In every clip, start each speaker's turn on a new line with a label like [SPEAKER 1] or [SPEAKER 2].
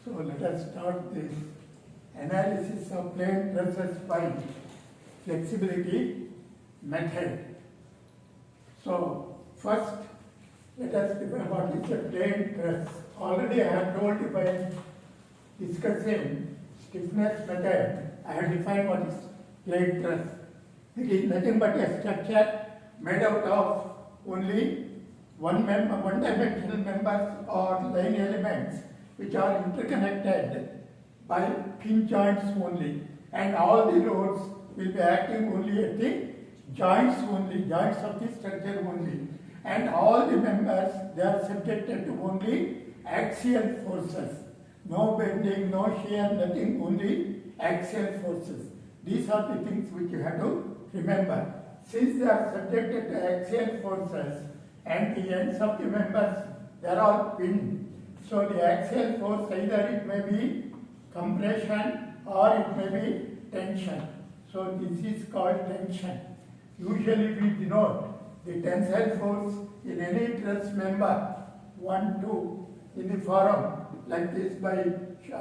[SPEAKER 1] So let us start this analysis of plane trusses by flexibility method. So first let us define what is a plane truss. Already I have told you by discussing stiffness method, I have defined what is plane truss. It is nothing but a structure made out of only one-dimensional members or line elements which are interconnected by pin joints only, and all the loads will be acting only at the joints of the structure only, and all the members, they are subjected to only axial forces. No bending, no shear, nothing, only axial forces. These are the things which you have to remember. Since they are subjected to axial forces and the ends of the members, they are all pinned. So the axial force, either it may be compression or it may be tension. So this is called tension. Usually we denote the tensile force in any truss member 1, 2 in the form like this by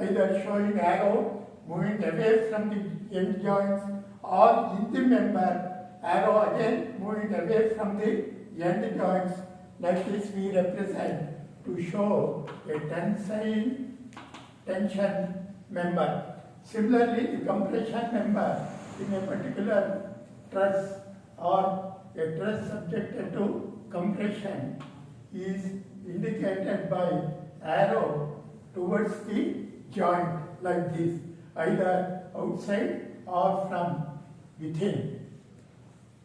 [SPEAKER 1] either showing arrow moving away from the end joints, or in the member arrow again moving away from the end joints. Like this we represent to show a tensile tension member. Similarly, the compression member in a particular truss or a truss subjected to compression is indicated by arrow towards the joint like this, either outside or from within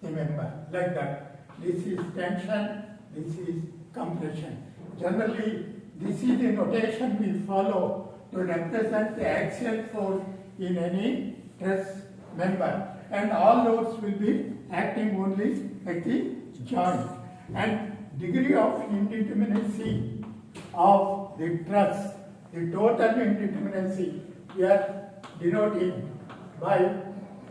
[SPEAKER 1] the member, like that. This is tension, this is compression. Generally, this is the notation we follow to represent the axial force in any truss member, and all loads will be acting only at the joint. And degree of indeterminacy of the truss, the total indeterminacy, we are denoting by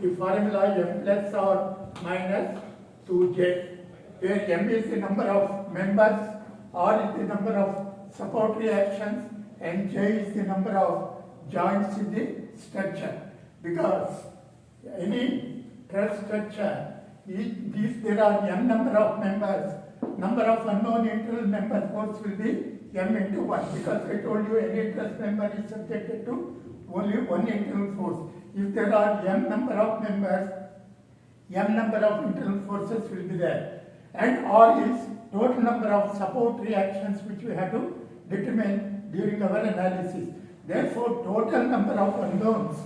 [SPEAKER 1] the formula m plus or minus 2j, where m is the number of members, r is the number of support reactions, and j is the number of joints in the structure. Because any truss structure, there are m number of members, number of unknown internal member force will be m into 1, because I told you any truss member is subjected to only one internal force. If there are m number of members, m number of internal forces will be there, and r is total number of support reactions which we have to determine during our analysis. Therefore, total number of unknowns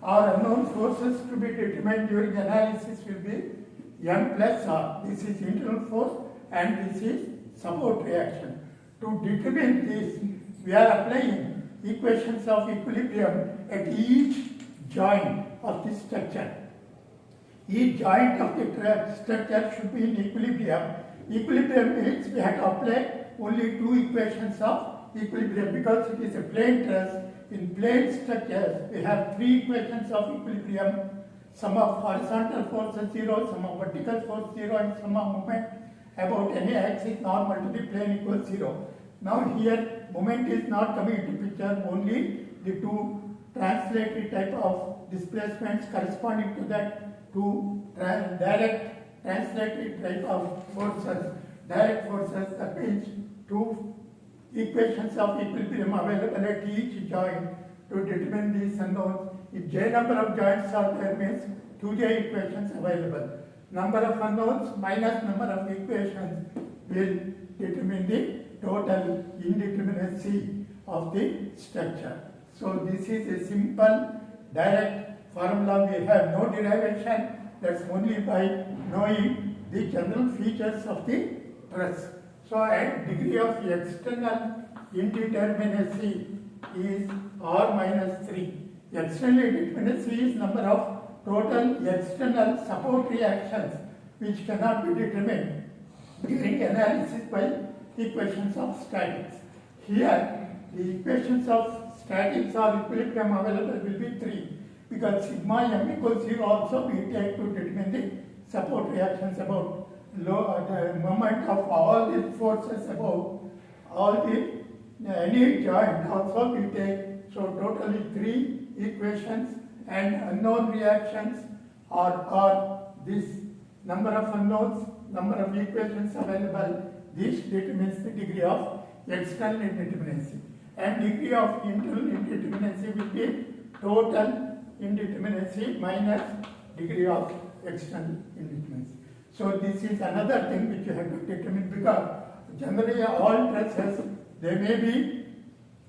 [SPEAKER 1] or unknown forces to be determined during analysis will be m plus r. This is internal force and this is support reaction. To determine this, we are applying equations of equilibrium at each joint of the structure. Each joint of the structure should be in equilibrium. Equilibrium means we have to apply only two equations of equilibrium, because it is a plane truss. In plane structures, we have three equations of equilibrium: sum of horizontal forces 0, sum of vertical force 0, and sum of moment about any axis normal to the plane equals 0. Now here moment is not coming into picture, only the two translatory type of displacements corresponding to that two direct translatory type of forces. Direct forces, that means two equations of equilibrium available at each joint to determine these unknowns. If j number of joints are there, means 2j equations available. Number of unknowns minus number of equations will determine the total indeterminacy of the structure. So this is a simple direct formula. We have no derivation, that's only by knowing the general features of the truss. So at degree of external indeterminacy is r minus 3. External indeterminacy is number of total external support reactions which cannot be determined during analysis by equations of statics. Here the equations of statics or equilibrium available will be 3, because sigma m equals 0 also we take to determine the support reactions about the moment of all the forces about all the any joint also we take So totally 3 equations and unknown reactions or this number of unknowns, number of equations available, this determines the degree of external indeterminacy. And degree of internal indeterminacy will be total indeterminacy minus degree of external indeterminacy. So this is another thing which you have to determine, because generally all stresses, they may be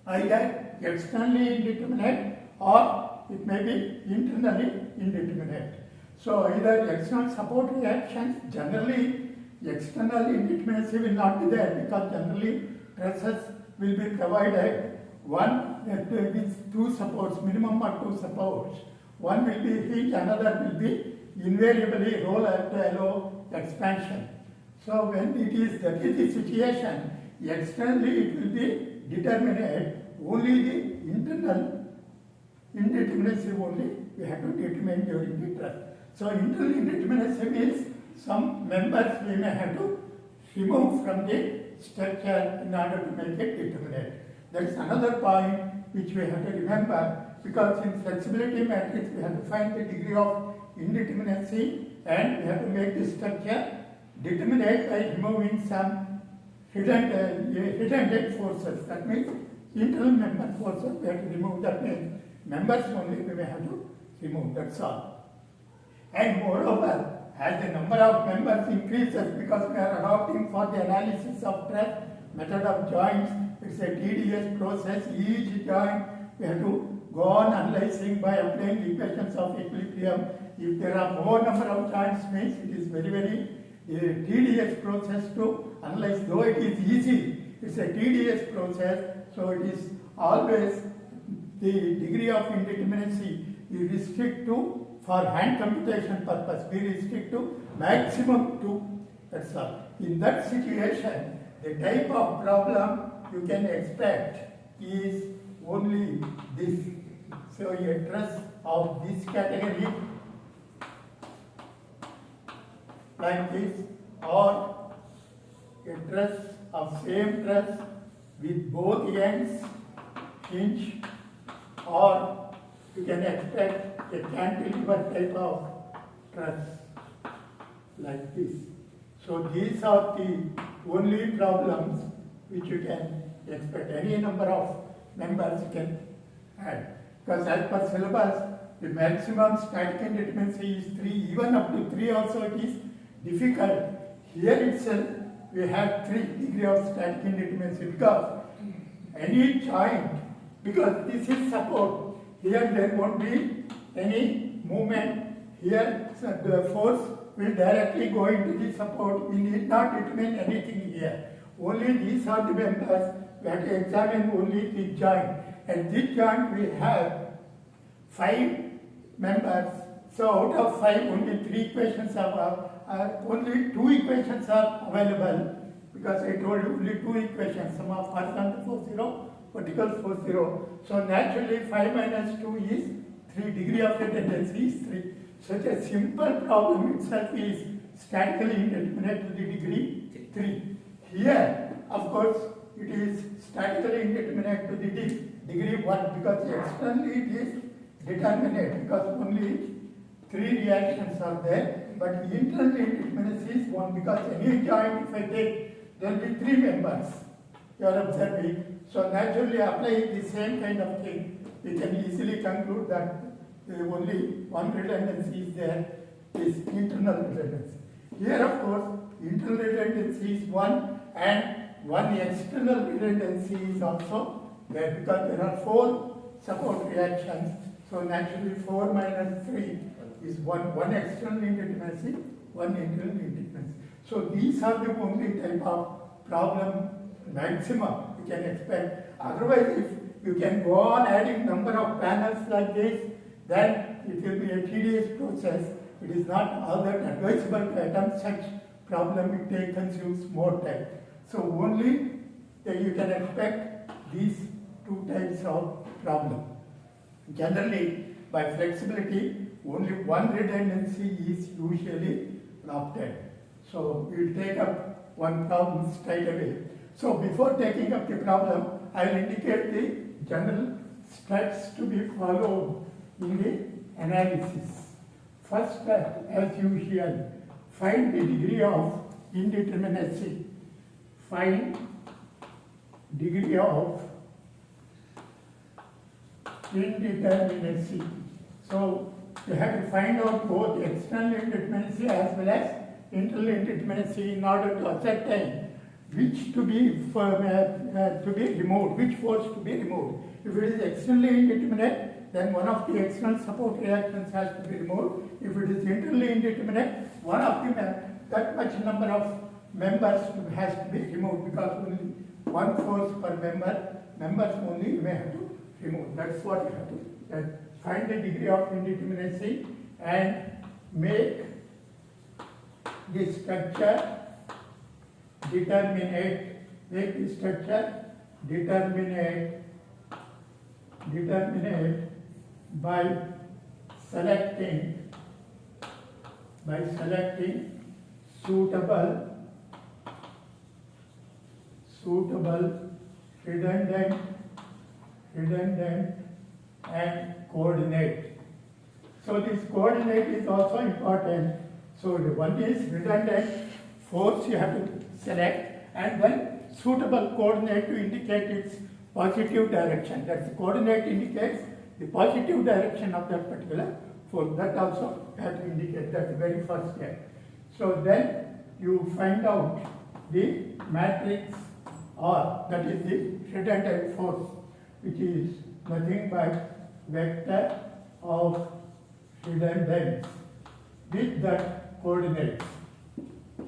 [SPEAKER 1] either externally indeterminate or it may be internally indeterminate. So either external support reactions, generally external indeterminacy will not be there, because generally stresses will be provided one with 2 supports, minimum of 2 supports. One will be hinge, another will be invariably roller to allow expansion. So when it is that is the situation, externally it will be determinate, only the internal indeterminacy only we have to determine during the truss. So internal indeterminacy means some members we may have to remove from the structure in order to make it determinate. That is another point which we have to remember, because in flexibility matrix we have to find the degree of indeterminacy and we have to make the structure determinate by removing some redundant forces. That means internal member forces we have to remove. That means members only we may have to remove. That's all. And moreover, as the number of members increases, because we are adopting for the analysis of stress method of joints, it's a tedious process. Each joint we have to go on analyzing by applying equations of equilibrium. If there are more number of joints, means it is very tedious process to analyze. Though it is easy, it's a tedious process. So it is always the degree of indeterminacy we restrict to, for hand computation purpose, we restrict to maximum 2. That's all. In that situation, the type of problem you can expect is only this. So a truss of this category like this, or a truss of same truss with both ends hinge, or you can expect a cantilever type of truss like this. So these are the only problems which you can expect. Any number of members you can add. Because as per syllabus, the maximum static indeterminacy is 3, even up to 3 also it is difficult. Here itself we have 3 degree of static indeterminacy, because any joint, because this is support, here there won't be any movement, here so the force will directly go into the support, we need not determine anything here. Only these are the members, we have to examine only the joint. And this joint we have 5 members, so out of 5 only 3 equations are only 2 equations are available, because I told you only 2 equations, sum of horizontal force 0, vertical force 0. So naturally 5 minus 2 is 3, degree of redundancy is 3. Such a simple problem itself is statically indeterminate to the degree 3. Here, of course, it is statically indeterminate to the degree 1, because externally it is determinate, because only 3 reactions are there, but internal indeterminacy is 1, because any joint if I take, there will be 3 members you are observing. So naturally applying the same kind of thing, we can easily conclude that only one redundancy is there, is internal redundancy. Here of course, internal redundancy is 1 and one external redundancy is also there, because there are 4 support reactions. So naturally 4 minus 3 is 1 external indeterminacy, 1 internal indeterminacy. So these are the only type of problem maximum you can expect. Otherwise, if you can go on adding number of panels like this, then it will be a tedious process. It is not all that advisable to attempt such problem. It consumes more time. So only you can expect these 2 types of problem. Generally, by flexibility, only one redundancy is usually adopted. So we will take up one problem straight away. So before taking up the problem, I will indicate the general steps to be followed in the analysis. First step, as usual, find the degree of indeterminacy. Find degree of indeterminacy. So you have to find out both external indeterminacy as well as internal indeterminacy in order to ascertain which to be removed, which force to be removed. If it is externally indeterminate, then one of the external support reactions has to be removed. If it is internally indeterminate, one of the that much number of members has to be removed, because only one force per members only you may have to remove. That's what you have to find the degree of indeterminacy and make the structure determinate. Make the structure determinate by selecting suitable redundant and coordinate. So this coordinate is also important. So the one is redundant force you have to select, and then suitable coordinate to indicate its positive direction. That's the coordinate indicates the positive direction of that particular force. That also you have to indicate. That's the very first step. So then you find out the matrix, or that is the redundant force, which is nothing but vector of redundance with that coordinates.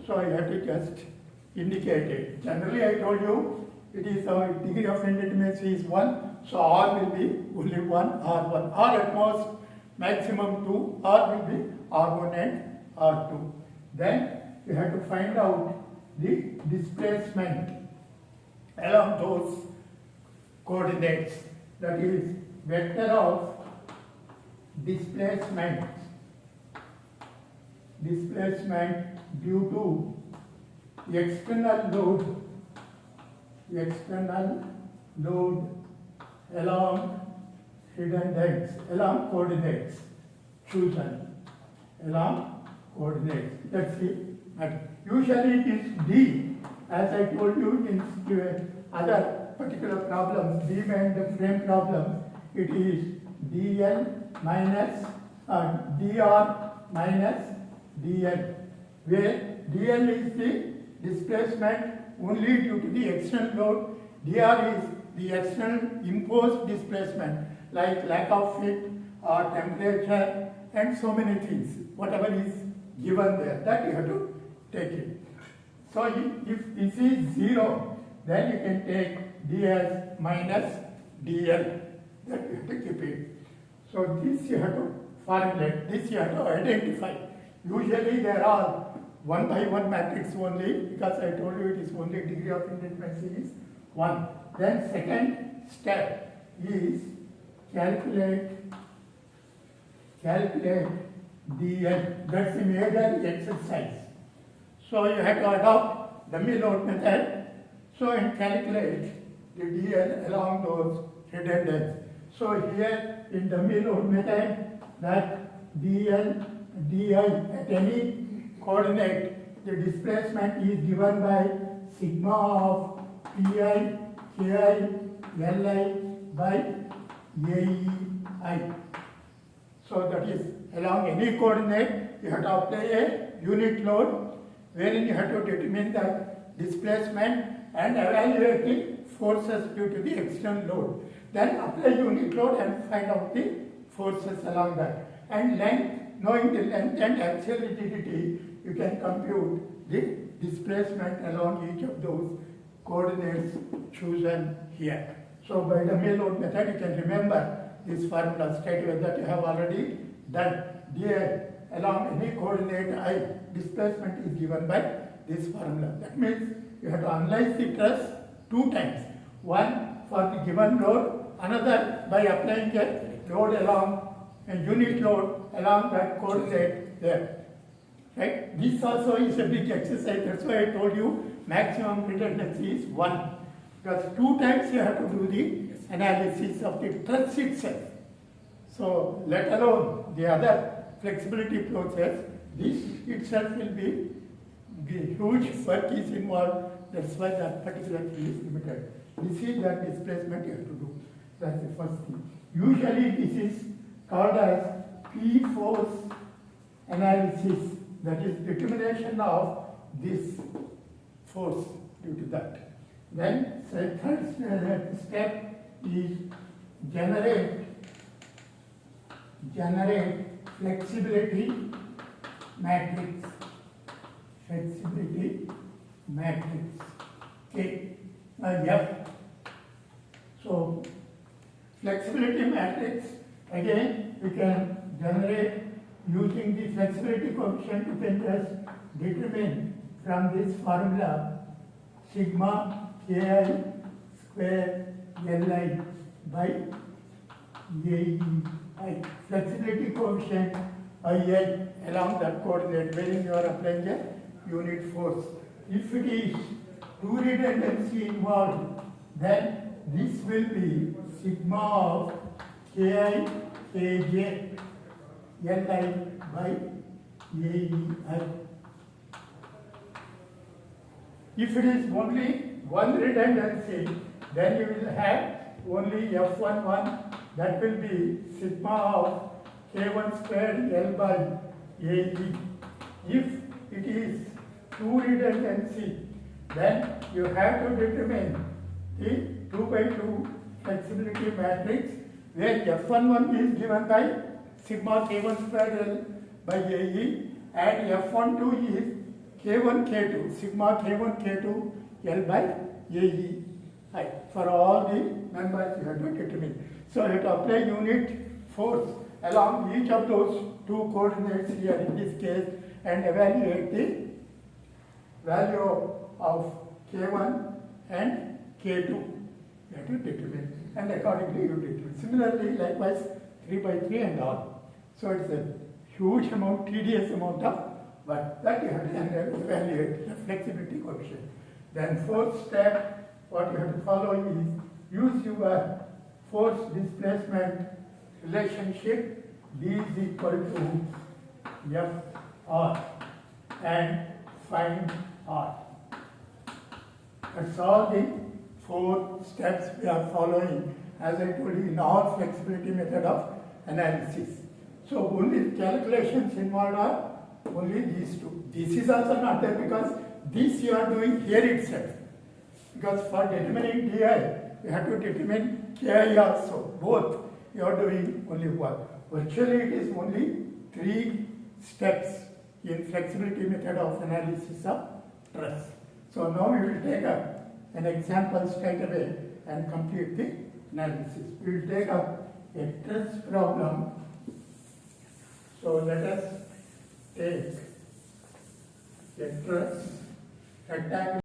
[SPEAKER 1] So I have to just indicate it. Generally I told you it is our degree of indeterminacy is 1, so R will be only 1, R1, or at most maximum 2, R will be R1 and R2. Then you have to find out the displacement along those coordinates, that is vector of displacement due to external load along redundance, along coordinates chosen, along coordinates. That's it. Usually it is D, as I told you in other particular problems, beam and frame problems, it is dl minus dr minus dl, where dl is the displacement only due to the external load, dr is the external imposed displacement like lack of fit or temperature and so many things, whatever is given there, that you have to take it. So if this is 0, then you can take d as minus dl, that you have to keep it. So this you have to formulate, this you have to identify. Usually there are 1 by 1 matrix only, because I told you it is only degree of indeterminacy is 1. Then second step is calculate dl. That's the major exercise. So you have to adopt dummy load method. So and calculate the dl along those redundancies. So here in dummy load method, that dl, di at any coordinate, the displacement is given by sigma of pi, ki, li by aei. So that is along any coordinate, you have to apply a unit load, wherein you have to determine the displacement and evaluate the forces due to the external load. Then apply unit load and find out the forces along that. And length, knowing the length and axial rigidity, you can compute the displacement along each of those coordinates chosen here. So by the dummy load method, you can remember this formula straight away that you have already done. dl along any coordinate I, displacement is given by this formula. That means you have to analyze the truss 2 times. One for the given load, another by applying a load along, a unit load along that coordinate there. Right? This also is a big exercise. That's why I told you maximum redundancy is 1. Because 2 times you have to do the analysis of the truss itself. So let alone the other flexibility process, this itself will be huge work is involved. That's why that particular thing is limited. This is the displacement you have to do. That's the first thing. Usually this is called as P force analysis. That is determination of this force due to that. Then the third step is generate flexibility matrix. Flexibility matrix. Okay. F. So flexibility matrix, again we can generate using the flexibility coefficient. You can just determine from this formula sigma ki square Li by Ae. Flexibility coefficient Ia along that coordinate wherein you are applying a unit force. If it is two redundancy involved, then this will be sigma of Ki Kj Li by Aei. If it is only one redundancy, then you will have only F11, that will be sigma of K1 squared L by Ae. If it is two redundancy, then you have to determine the 2 by 2 flexibility matrix where F11 is given by sigma K1 squared L by Ae and F12 is K1 K2 sigma K1 K2 L by Ae. For all the members you have to determine. So you have to apply unit force along each of those two coordinates here in this case and evaluate the value of K1 and K2. You have to determine and accordingly you determine. Similarly, likewise 3 by 3 and all. So it's a huge amount, tedious amount of work that you have to evaluate the flexibility coefficient. Then fourth step, what you have to follow is use your force displacement relationship. D is equal to F and find R. That's all the 4 steps we are following, as I told you, in our flexibility method of analysis. So only calculations involved are only these 2. This is also not there because this you are doing here itself. Because for determining Di, you have to determine Ki also. Both you are doing only one. Virtually it is only 3 steps in flexibility method of analysis of truss. So now we will take up an example straight away and complete the analysis. We will take up a truss problem. So let us take a truss rectangle.